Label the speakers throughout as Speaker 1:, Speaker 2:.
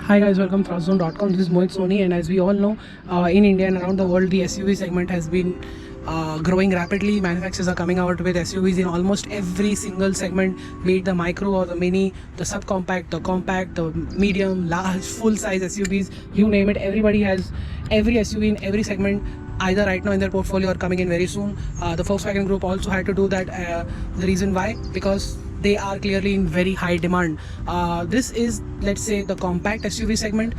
Speaker 1: Hi guys, welcome to Thrustzone.com. This is Mohit Soni, and as we all know, in India and around the world, the SUV segment has been growing rapidly. Manufacturers are coming out with SUVs in almost every single segment, be it the micro or the mini, the subcompact, the compact, the medium, large, full-size SUVs. You name it, everybody has every SUV in every segment, either right now in their portfolio or coming in very soon. The Volkswagen Group also had to do that. The reason why? Because they are clearly in very high demand. This is, let's say, the compact SUV segment.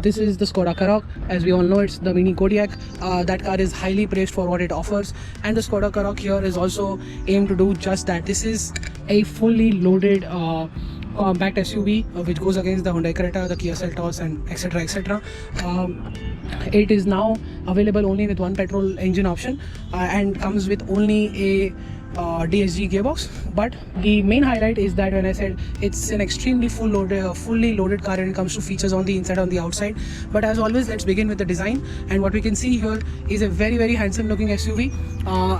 Speaker 1: This is the Skoda Karoq. As we all know, it's the mini Kodiaq. That car is highly praised for what it offers, and the Skoda Karoq here is also aimed to do just that. This is a fully loaded compact SUV which goes against the Hyundai Creta, the Kia Seltos, and etc. etc. It is now available only with one petrol engine option and comes with only a DSG gearbox. But the main highlight is that when I said it's an extremely fully loaded car when it comes to features on the inside, on the outside. But as always, let's begin with the design. And what we can see here is a very handsome looking SUV.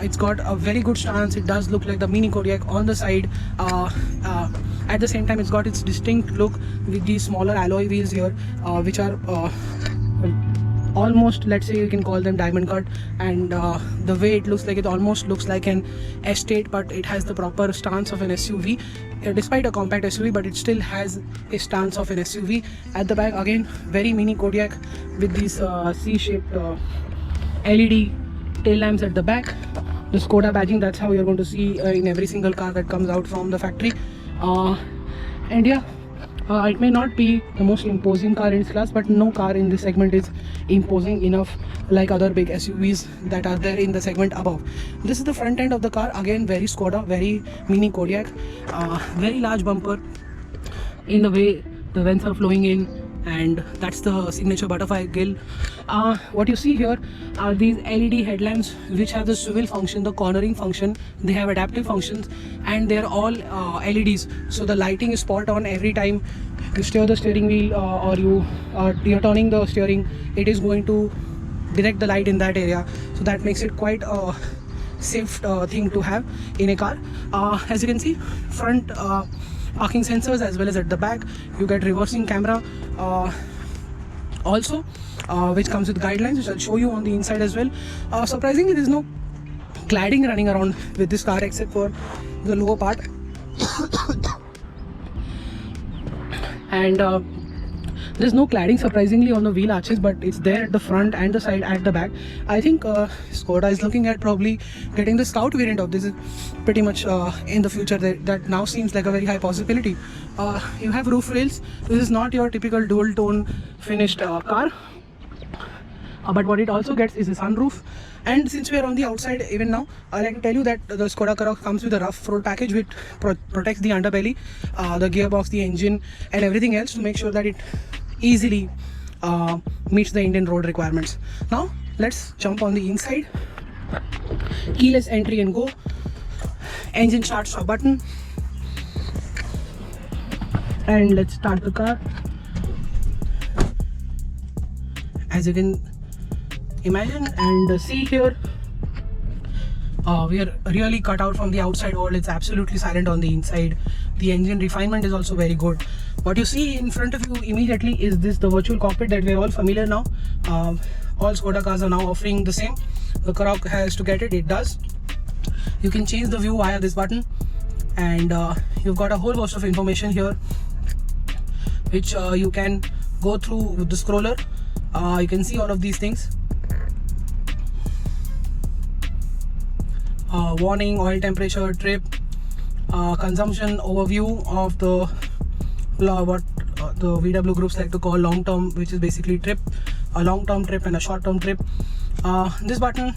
Speaker 1: It's got a very good stance. It does look like the mini Kodiaq on the side. At the same time, it's got its distinct look with these smaller alloy wheels here, which are almost, let's say, you can call them diamond cut, and the way it looks like, it almost looks like an estate, but it has the proper stance of an SUV, despite a compact SUV, but it still has a stance of an SUV. At the back, again, very mini Kodiaq with these C-shaped LED tail lamps at the back. The Skoda badging, that's how you're going to see in every single car that comes out from the factory. And yeah, it may not be the most imposing car in its class, but no car in this segment is imposing enough like other big SUVs that are there in the segment above. This is the front end of the car, again very Skoda, very mini Kodiaq, very large bumper in the way the vents are flowing in, and that's the signature butterfly grille. What you see here are these LED headlamps which have the swivel function, the cornering function. They have adaptive functions, and they're all LEDs, so the lighting is spot on every time you steer the steering wheel or you're turning the steering. It is going to direct the light in that area, so that makes it quite a safe thing to have in a car. As you can see, front parking sensors, as well as at the back you get reversing camera also, which comes with guidelines, which I'll show you on the inside as well. Surprisingly, there's no cladding running around with this car except for the lower part. And there's no cladding surprisingly on the wheel arches, but it's there at the front and the side at the back. I think Skoda is looking at probably getting the Scout variant of this. Is pretty much in the future. That now seems like a very high possibility. You have roof rails. This is not your typical dual tone finished car, but what it also gets is a sunroof. And since we are on the outside even now, I like to tell you that the Skoda Karoq comes with a rough road package which protects the underbelly, the gearbox, the engine, and everything else to make sure that it easily meets the Indian road requirements. Now let's jump on the inside. Keyless entry and go. Engine start stop button, and let's start the car. As you can imagine and see here, we are really cut out from the outside world. It's absolutely silent on the inside. The engine refinement is also very good. What you see in front of you immediately is the virtual cockpit that we're all familiar now. All Skoda cars are now offering the same. The Karoq has to get it, it does. You can change the view via this button, and you've got a whole host of information here which you can go through with the scroller. You can see all of these things. Warning, oil temperature, trip, consumption, overview of the what the VW groups like to call long term, which is basically trip, a long term trip and a short term trip. This button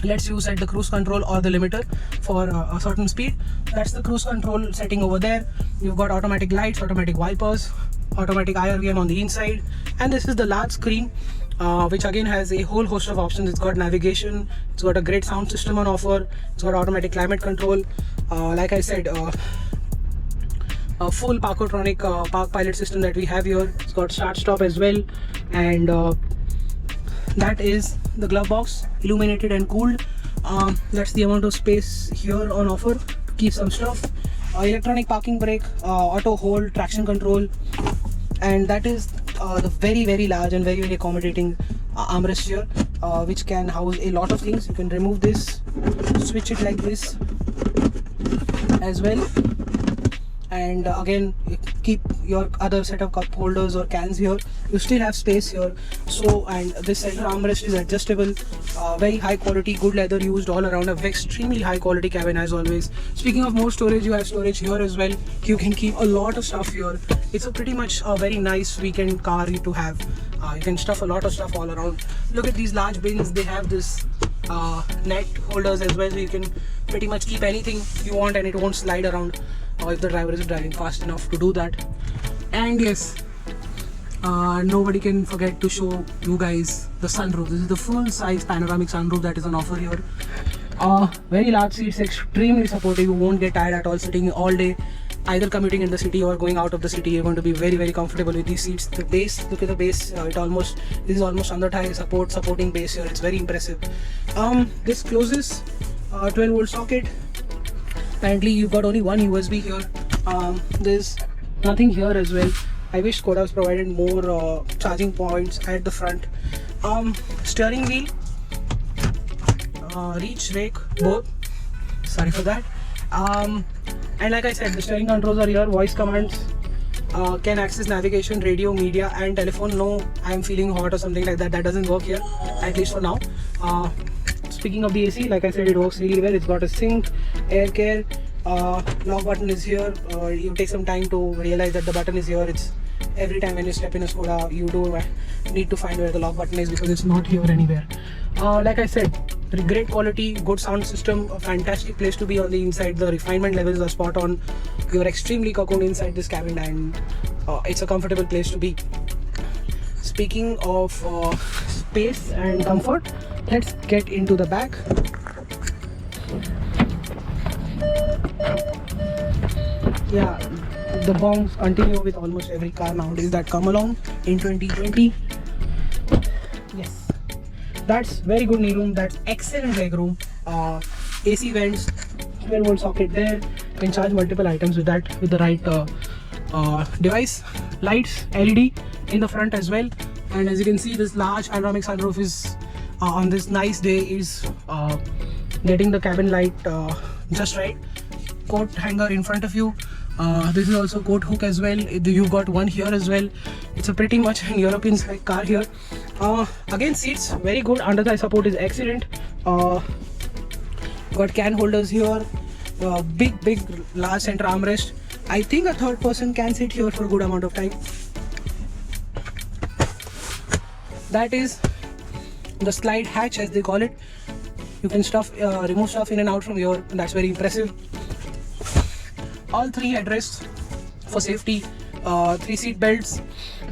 Speaker 1: lets you set the cruise control or the limiter for a certain speed. That's the cruise control setting over there. You've got automatic lights, automatic wipers, automatic IRVM on the inside, and this is the large screen, which again has a whole host of options. It's got navigation, it's got a great sound system on offer, it's got automatic climate control, like I said, a full Parkotronic park pilot system that we have here. It's got start stop as well, and that is the glove box, illuminated and cooled. That's the amount of space here on offer to keep some stuff. Electronic parking brake, auto hold, traction control, and that is the very large and very accommodating armrest here, which can house a lot of things. You can remove this, switch it like this as well, and again keep your other set of cup holders or cans here. You still have space here. So, and this center armrest is adjustable, very high quality, good leather used all around, a extremely high quality cabin as always. Speaking of more storage, you have storage here as well. You can keep a lot of stuff here. It's a pretty much a very nice weekend car to have. You can stuff a lot of stuff all around. Look at these large bins. They have this net holders as well, so you can pretty much keep anything you want and it won't slide around, or if the driver is driving fast enough to do that. And yes, nobody can forget to show you guys the sunroof. This is the full size panoramic sunroof that is on offer here. Very large seats, extremely supportive. You won't get tired at all sitting all day, either commuting in the city or going out of the city. You're going to be very comfortable with these seats. The base, look at the base. This is almost under thigh supporting base here. It's very impressive. This closes 12-volt socket. Apparently you've got only one USB here. There's nothing here as well. I wish Skoda has provided more charging points at the front. Steering wheel, reach, rake, both. Sorry for that. And like I said, the steering controls are here. Voice commands, can access navigation, radio, media and telephone. No, I'm feeling hot or something like that. That doesn't work here, at least for now. Speaking of the AC, like I said, it works really well. It's got a sink, air care, lock button is here. You take some time to realize that the button is here. It's every time when you step in a Skoda, you do need to find where the lock button is because it's not here anywhere. Like I said, great quality, good sound system, a fantastic place to be on the inside. The refinement levels are spot on. You're extremely cocooned inside this cabin, and it's a comfortable place to be. Speaking of space and comfort, let's get into the back. Yeah, the bongs continue with almost every car nowadays that come along in 2020. Yes, that's very good knee room. That's excellent leg room. AC vents, 12-volt socket there. You can charge multiple items with that, with the right device. Lights, LED in the front as well. And as you can see, this large panoramic sunroof is on this nice day is getting the cabin light just right. Coat hanger in front of you. This is also coat hook as well. You've got one here as well. It's a pretty much an European spec car here. Again, seats very good. Under thigh support is excellent. Got can holders here. Big large center armrest. I think a third person can sit here for a good amount of time. That is the slide hatch, as they call it. You can remove stuff in and out from here, and that's very impressive. All 3 headrests for safety, 3 seat belts,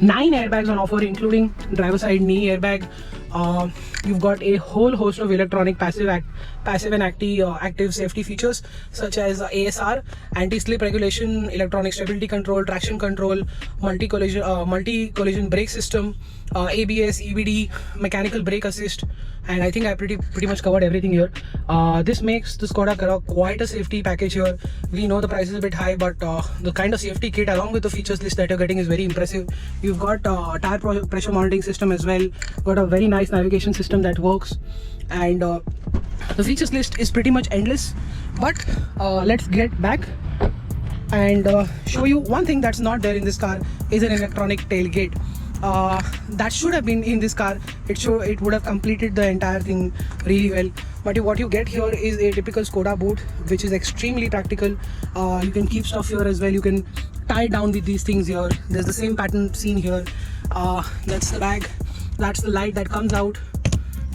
Speaker 1: 9 airbags on offer, including driver side knee airbag. You've got a whole host of electronic passive and active safety features such as ASR, anti-slip regulation, electronic stability control, traction control, multi-collision brake system, ABS, EBD, mechanical brake assist, and I think I pretty much covered everything here. This makes the Skoda Karoq quite a safety package here. We know the price is a bit high, but the kind of safety kit along with the features list that you're getting is very impressive. You've got tire pressure monitoring system as well. Got a very nice navigation system that works, and the features list is pretty much endless. But let's get back and show you one thing that's not there in this car is an electronic tailgate. That should have been in this car. It would have completed the entire thing really well. But what you get here is a typical Skoda boot, which is extremely practical. You can keep stuff here as well. You can tie it down with these things here. There's the same pattern seen here. That's the bag. That's the light that comes out.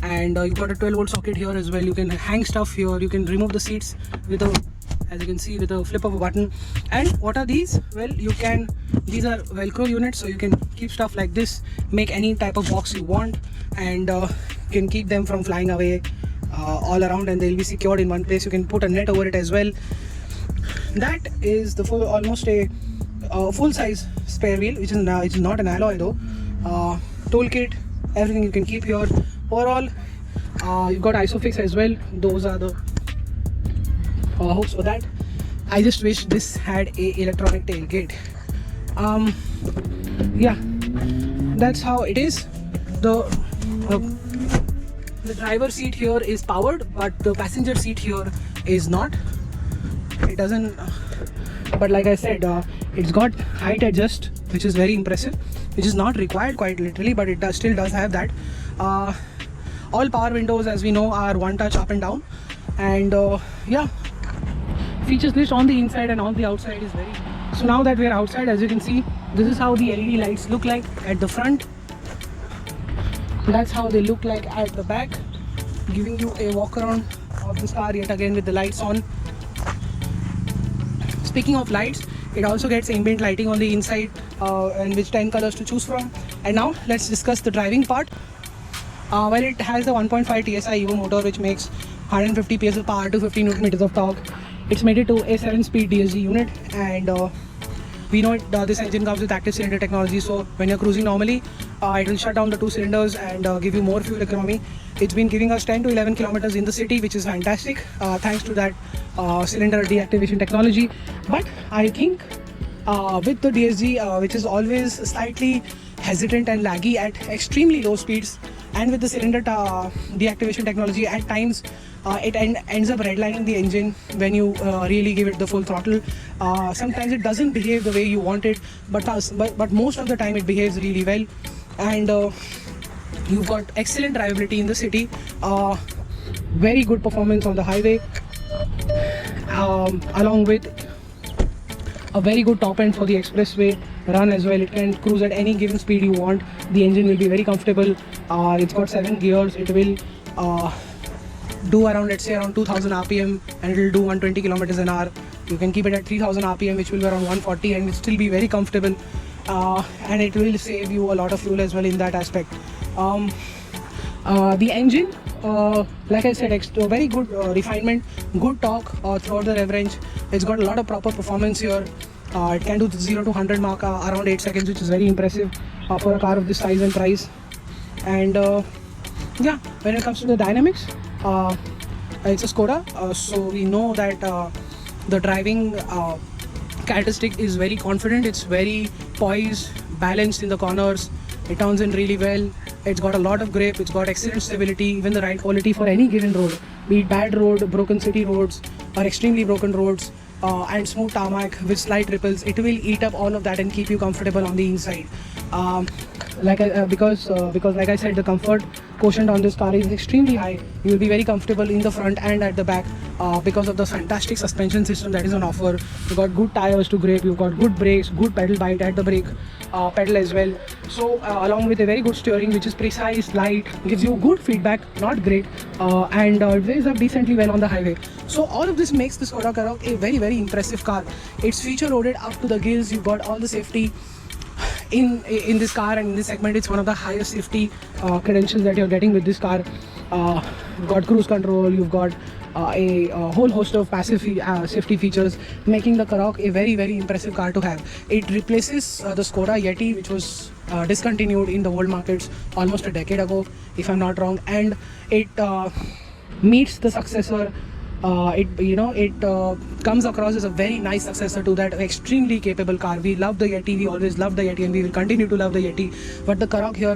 Speaker 1: And you've got a 12-volt socket here as well. You can hang stuff here. You can remove the seats with as you can see, with a flip of a button. And what are these? Well, these are Velcro units, so you can keep stuff like this, make any type of box you want, and you can keep them from flying away all around, and they'll be secured in one place. You can put a net over it as well. That is the almost a full-size spare wheel, which is not an alloy though. Toolkit, everything you can keep here. Overall, you've got Isofix as well. Those are the hooks for that. I just wish this had a electronic tailgate. yeah, that's how it is. The the driver seat here is powered, but the passenger seat here is not. It doesn't, but like I said, it's got height adjust, which is very impressive, which is not required quite literally, but it still does have that. All power windows, as we know, are one touch up and down, and yeah, features list on the inside and on the outside is very. So now that we are outside, as you can see, this is how the LED lights look like at the front. That's how they look like at the back, giving you a walk around of this car yet again with the lights on. Speaking of lights, it also gets ambient lighting on the inside, and which 10 colors to choose from. And now let's discuss the driving part. Well, it has the 1.5 TSI Evo motor, which makes 150 PS of power to 50 Newton meters of torque. It's mated to a 7-speed DSG unit, and we know this engine comes with active cylinder technology, so when you're cruising normally, it will shut down the 2 cylinders and give you more fuel economy. It's been giving us 10 to 11 kilometers in the city, which is fantastic, thanks to that cylinder deactivation technology. But I think with the DSG, which is always slightly hesitant and laggy at extremely low speeds, and with the cylinder deactivation technology, at times it ends up redlining the engine when you really give it the full throttle. Sometimes it doesn't behave the way you want it, but most of the time it behaves really well, and you've got excellent drivability in the city, very good performance on the highway, along with a very good top end for the expressway run as well. It can cruise at any given speed you want. The engine will be very comfortable. It's got 7 gears. It will do around, let's say, around 2000 rpm, and it will do 120 kilometers an hour. You can keep it at 3000 rpm, which will be around 140, and it still be very comfortable, and it will save you a lot of fuel as well in that aspect. The engine, like I said, very good refinement, good torque throughout the rev range. It's got a lot of proper performance here. It can do the 0 to 100 mark around 8 seconds, which is very impressive for a car of this size and price. And yeah, when it comes to the dynamics, it's a Skoda, so we know that the driving characteristic is very confident. It's very poised, balanced in the corners. It turns in really well. It's got a lot of grip. It's got excellent stability, even the ride quality for any given road, be it bad road, broken city roads, or extremely broken roads, and smooth tarmac with slight ripples. It will eat up all of that and keep you comfortable on the inside. Because like I said, the comfort quotient on this car is extremely high. You will be very comfortable in the front and at the back because of the fantastic suspension system that is on offer. You've got good tires to grip, you've got good brakes, good pedal bite at the brake pedal as well. So along with a very good steering, which is precise, light, gives you good feedback, not great, and it weighs up decently well on the highway. So all of this makes the Skoda Karoq a very, very impressive car. It's feature loaded up to the gills. You've got all the safety in this car, and in this segment it's one of the highest safety credentials that you're getting with this car. You've got cruise control, you've got a whole host of passive safety features, making the Karoq a very, very impressive car to have. It replaces the Skoda Yeti, which was discontinued in the world markets almost a decade ago, if I'm not wrong, and it meets the successor. It comes across as a very nice successor to that extremely capable car. We love the Yeti, we always loved the Yeti, and we will continue to love the Yeti. But the Karoq here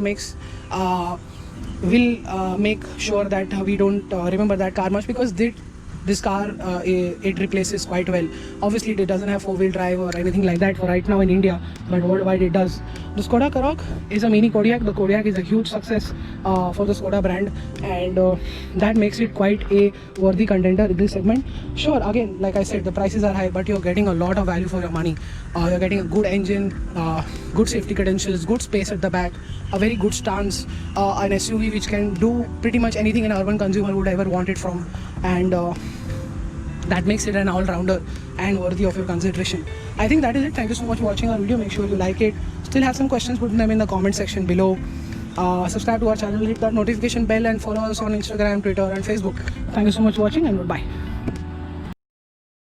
Speaker 1: will make sure that we don't remember that car much, because this car it replaces quite well. Obviously it doesn't have 4-wheel drive or anything like that for right now in India, but worldwide it does. The Skoda Karoq is a mini Kodiaq. The Kodiaq is a huge success for the Skoda brand, and that makes it quite a worthy contender in this segment. Sure, again, like I said, the prices are high, but you're getting a lot of value for your money. You're getting a good engine, good safety credentials, good space at the back, a very good stance, an SUV which can do pretty much anything an urban consumer would ever want it from, and that makes it an all-rounder and worthy of your consideration. I think that is it. Thank you so much for watching our video. Make sure you like it. Still have some questions, put them in the comment section below. Subscribe to our channel, hit that notification bell, and follow us on Instagram, Twitter and Facebook. Thank you so much for watching, and goodbye.